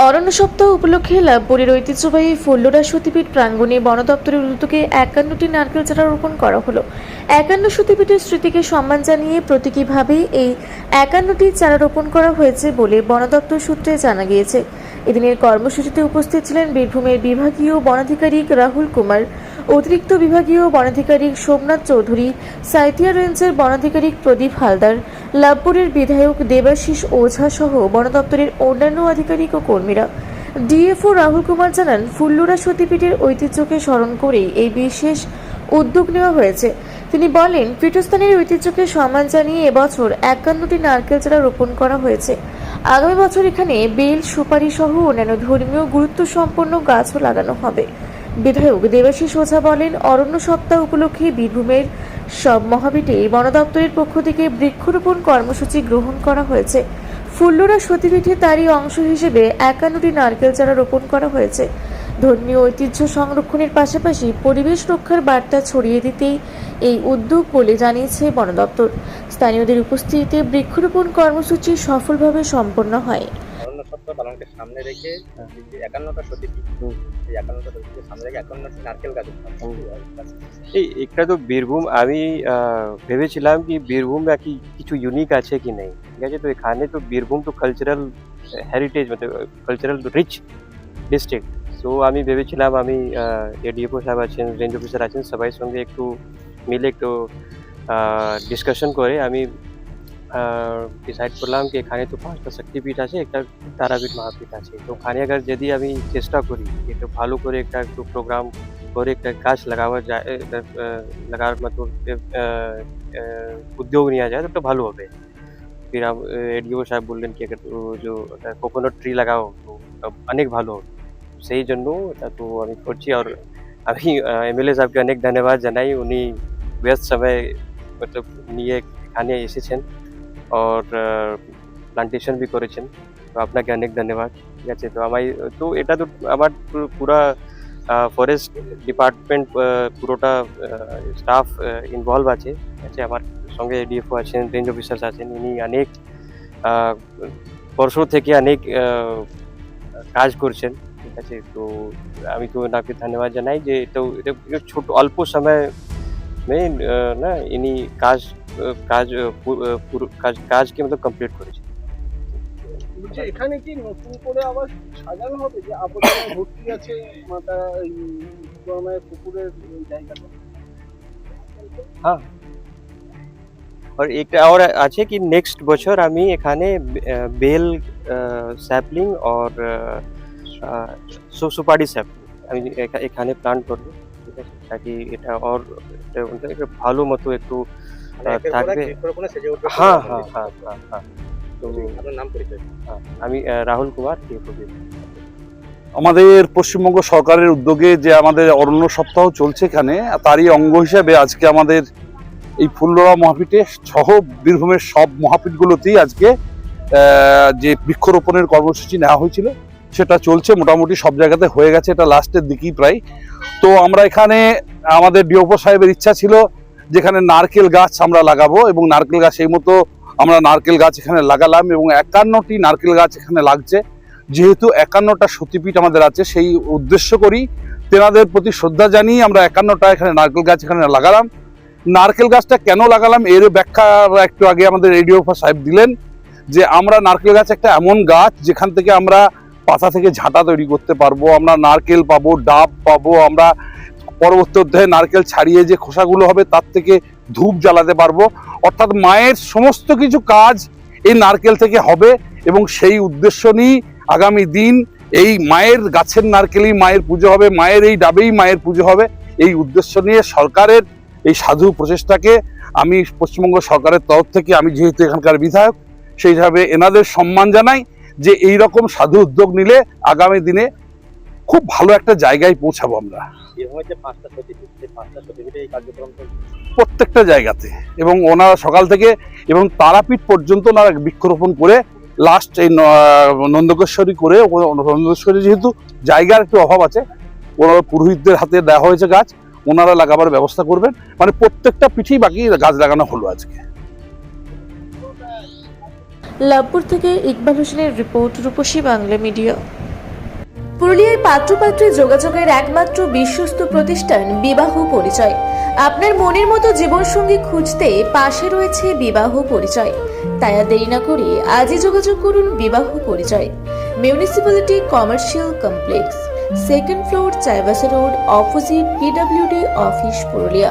অরণ্য সপ্তাহ উপলক্ষে লাভপুরের ঐতিহ্যবাহী ফুল্লরা সতীপীঠ প্রাঙ্গণে বন দপ্তরের উদ্যোগে 51টি নারকেল চারা রোপণ করা হলো। 51 সতীপীঠের স্মৃতিকে সম্মান জানিয়ে প্রতীকীভাবে এই 51টি চারা রোপণ করা হয়েছে বলে বন দপ্তর সূত্রে জানা গিয়েছে। এদিনের কর্মসূচিতে উপস্থিত ছিলেন বীরভূমের বিভাগীয় বনাধিকারিক রাহুল কুমার, অতিরিক্ত বিভাগীয় বনাধিকারিক সোমনাথ চৌধুরী, সাঁইথিয়া রেঞ্জের বনাধিকারিক প্রদীপ হালদার, লাভপুরের বিধায়ক দেবাশিস ওঝা সহ বন দপ্তরের অন্যান্য আধিকারিক ও কর্মীরা। ডিএফও রাহুল কুমার জানান, ফুল্লরা সতীপীঠের ঐতিহ্যকে স্মরণ করেই এই বিশেষ উদ্যোগ নেওয়া হয়েছে। তিনি বলেন, পীঠস্থানের ঐতিহ্যকে সম্মান জানিয়ে এবছর 51টি নারকেল চারা রোপণ করা হয়েছে। আগামী বছর এখানে বেল, সুপারি সহ অন্যান্য ধর্মীয় গুরুত্ব সম্পন্ন গাছও লাগানো হবে। বিধায়ক দেবাশিস ওঝা বলেন, অরণ্য সপ্তাহ উপলক্ষে বীরভূমের সব মহাপীঠে বন দপ্তরের পক্ষ থেকে বৃক্ষরোপণ কর্মসূচি গ্রহণ করা হয়েছে। ফুল্লরা সতীপীঠে তারই অংশ হিসেবে 51টি নারকেল চারা রোপণ করা হয়েছে। ধর্মীয় ঐতিহ্য সংরক্ষণের পাশাপাশি পরিবেশ রক্ষার বার্তা ছড়িয়ে দিতেই এই উদ্যোগ বলে জানিয়েছে বন দপ্তর। স্থানীয়দের উপস্থিতিতে বৃক্ষরোপণ কর্মসূচি সফলভাবে সম্পন্ন হয়। অরণ্য সপ্তাহ পালনকে সামনে রেখে 51টা সতীপীঠ, এই 51টা সতীপীঠকে সামনে রেখে 51টি নারকেল গাছ একটা তো বীরভূম আমি ভেবেছিলাম কি বীরভূম কি কিছু ইউনিক আছে কি নেই, ঠিক আছে। তো এখানে তো বীরভূম তো কালচারাল হেরিটেজ মানে কালচারাল রিচ ডিস্ট্রিক্ট। সো আমি ভেবেছিলাম আমি এডিএফও সাহেব আছেন, রেঞ্জ অফিসার আছেন, সবাই সঙ্গে একটু মিলে একটু ডিসকাশন করে আমি ডিসাইড করলাম কি এখানে তো 5টা শক্তিপীঠ আছে, একটা তারাপীঠ মহাপীঠ আছে। তো ওখানে আবার যদি আমি চেষ্টা করি একটু ভালো করে একটু প্রোগ্রাম করে একটা গাছ লাগার মতো উদ্যোগ নেওয়া যায় তো একটু ভালো হবে। फिर आप एडीओ साहब বললেন কি अगर जो কোকোনাট ট্রি লাগাও তো অনেক ভালো হবে। সেই জন্য এটা তো আমি করছি। আর আমি এমএলএ সাহেবকে অনেক ধন্যবাদ জানাই, উনি ব্যস্ত সময় मतलब নিয়ে এখানে এসেছেন और প্লান্টেশন भी করেছেন। তো আপনাকে অনেক ধন্যবাদ, ঠিক আছে। তো তো এটা তো আমার পুরা ফরেস্ট ডিপার্টমেন্ট পুরোটা স্টাফ ইনভলভ আছে, ঠিক আছে। আমার সঙ্গে এডিএফও আছেন, রেঞ্জ অফিসার্স আছেন, ইনি অনেক বর্ষ থেকে অনেক কাজ করছেন, ঠিক আছে। তো আমি তো ওনাকে ধন্যবাদ জানাই যে এটা ছোট অল্প সময় না ইনি কাজকে মতলব কমপ্লিট করেছেন। এখানে কি নতুন করে আবার সাজানো হবে যে আবর্জনা ভর্তি আছে মাথা পুকুরের জায়গাটা? হ্যাঁ, और एक और আছে কি নেক্সট বছর আমি এখানে বেল স্যাপলিং और সুপারি স্যাপলিং আমি এখানে প্ল্যান্ট করব, ঠিক আছে, তাকি এটা और এটা ভালো মতো একটু থাকবে। হ্যাঁ হ্যাঁ হ্যাঁ হ্যাঁ হ্যাঁ। তো আপনার নাম পরিচয়? আমি রাহুল কুমার। আমাদের পশ্চিমবঙ্গ সরকারের উদ্যোগে যে আমাদের অরণ্য সপ্তাহ চলছে এখানে, তারই অঙ্গ হিসাবে আজকে আমাদের এই ফুল্লরা মহাপীঠে সহ বীরভূমের সব মহাপীঠগুলোতেই আজকে যে বৃক্ষরোপণের কর্মসূচি নেওয়া হয়েছিল সেটা চলছে, মোটামুটি সব জায়গাতে হয়ে গেছে, এটা লাস্টের দিকেই প্রায়। তো আমরা এখানে আমাদের ডিওপো সাহেবের ইচ্ছা ছিল যেখানে নারকেল গাছ আমরা লাগাবো এবং নারকেল গাছ এই মতো আমরা নারকেল গাছ এখানে লাগালাম এবং 51টি নারকেল গাছ এখানে লাগছে। যেহেতু 51টা সতীপীঠ আমাদের আছে, সেই উদ্দেশ্য করি তেনাদের প্রতি শ্রদ্ধা জানিয়ে আমরা 51টা এখানে নারকেল গাছ এখানে লাগালাম। নারকেল গাছটা কেন লাগালাম এর ব্যাখ্যা একটু আগে আমাদের এডিও সাহেব দিলেন যে আমরা নারকেল গাছ একটা এমন গাছ যেখান থেকে আমরা পাতা থেকে ঝাঁটা তৈরি করতে পারবো, আমরা নারকেল পাবো, ডাব পাবো, আমরা পরবর্তী অধ্যায়ে নারকেল ছাড়িয়ে যে খোসাগুলো হবে তার থেকে ধূপ জ্বালাতে পারবো। অর্থাৎ মায়ের সমস্ত কিছু কাজ এই নারকেল থেকে হবে এবং সেই উদ্দেশ্য নিয়ে আগামী দিন এই মায়ের গাছের নারকেলই মায়ের পুজো হবে, মায়ের এই ডাবেই মায়ের পুজো হবে। এই উদ্দেশ্য নিয়ে সরকারের এই সাধু প্রচেষ্টাকে আমি পশ্চিমবঙ্গ সরকারের তরফ থেকে, আমি যেহেতু এখানকার বিধায়ক সেই হিসাবে এনাদের সম্মান জানাই যে এই রকম সাধু উদ্যোগ নিলে আগামী দিনে খুব ভালো একটা জায়গায় পৌঁছাবো আমরা প্রত্যেকটা জায়গাতে। এবং ওনারা সকাল থেকে এবং তারাপীঠ পর্যন্ত ওনারা বৃক্ষরোপণ করে লাস্ট এই নন্দকেশ্বরী করে, নন্দকেশ্বরী যেহেতু জায়গার একটু অভাব আছে, ওনারা পুরোহিতদের হাতে দেওয়া হয়েছে গাছ, ওনারা লাগাবার ব্যবস্থা করবেন। মানে প্রত্যেকটা পিঠেই বাকি গাছ লাগানো হলো আজকে। লাভপুর থেকে ইকবাল হোসেনের রিপোর্ট, রূপসী বাংলা মিডিয়া। পুরুলিয়ায় পাত্রপাত্রী যোগাযোগের একমাত্র বিশ্বস্ত প্রতিষ্ঠান বিবাহ পরিচয়। আপনার মনের মতো জীবনসঙ্গী খুঁজতে পাশে রয়েছে বিবাহ পরিচয়। তাই আর দেরি না করে আজই যোগাযোগ করুন বিবাহ পরিচয়। Municipality commercial complex, 2nd floor, Chaibasa road, opposite PWD office, Purulia.